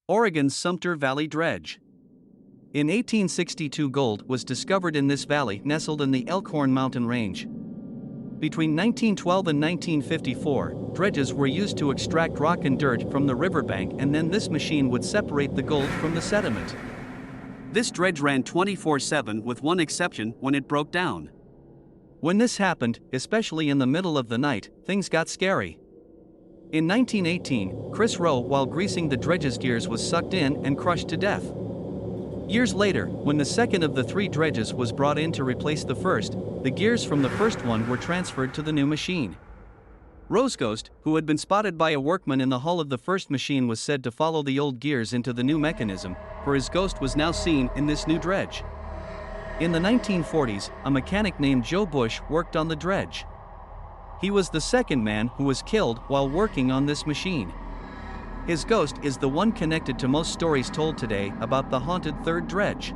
Oregon's Sumpter Valley Dredge. In 1862, gold was discovered in this valley nestled in the Elkhorn mountain range. Between 1912 and 1954, dredges were used to extract rock and dirt from the riverbank, and then this machine would separate the gold from the sediment. This dredge ran 24/7 with one exception: when it broke down. When this happened, especially in the middle of the night, things got scary. In 1918, Chris Rowe, while greasing the dredge's gears, was sucked in and crushed to death. Years later, when the second of the three dredges was brought in to replace the first, the gears from the first one were transferred to the new machine. Rowe's ghost, who had been spotted by a workman in the hull of the first machine, was said to follow the old gears into the new mechanism, for his ghost was now seen in this new dredge. In the 1940s, a mechanic named Joe Bush worked on the dredge. He was the second man who was killed while working on this machine. His ghost is the one connected to most stories told today about the haunted third dredge.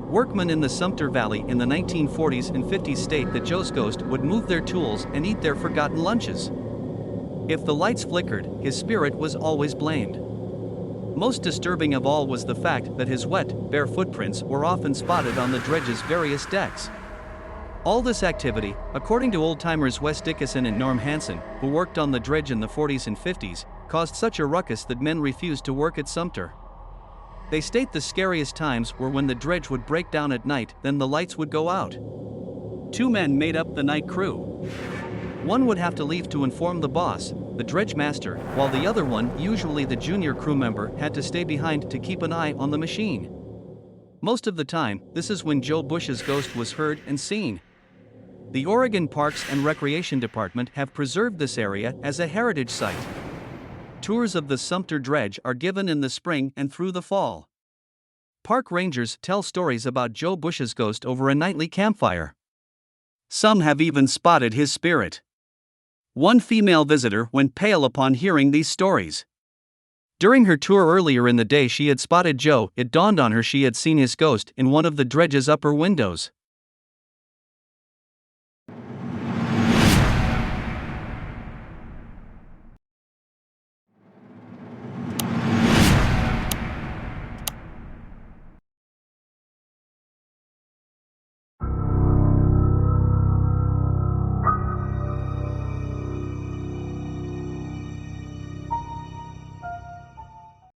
Workmen in the Sumpter Valley in the 1940s and 50s state that Joe's ghost would move their tools and eat their forgotten lunches. If the lights flickered, his spirit was always blamed. Most disturbing of all was the fact that his wet, bare footprints were often spotted on the dredge's various decks. All this activity, according to old-timers Wes Dickinson and Norm Hansen, who worked on the dredge in the 40s and 50s, caused such a ruckus that men refused to work at Sumpter. They state the scariest times were when the dredge would break down at night, then the lights would go out. Two men made up the night crew. One would have to leave to inform the boss, the dredge master, while the other one, usually the junior crew member, had to stay behind to keep an eye on the machine. Most of the time, this is when Joe Bush's ghost was heard and seen. The Oregon Parks and Recreation Department have preserved this area as a heritage site. Tours of the Sumpter Dredge are given in the spring and through the fall. Park rangers tell stories about Joe Bush's ghost over a nightly campfire. Some have even spotted his spirit. One female visitor went pale upon hearing these stories. During her tour earlier in the day, she had spotted Joe. It dawned on her she had seen his ghost in one of the dredge's upper windows.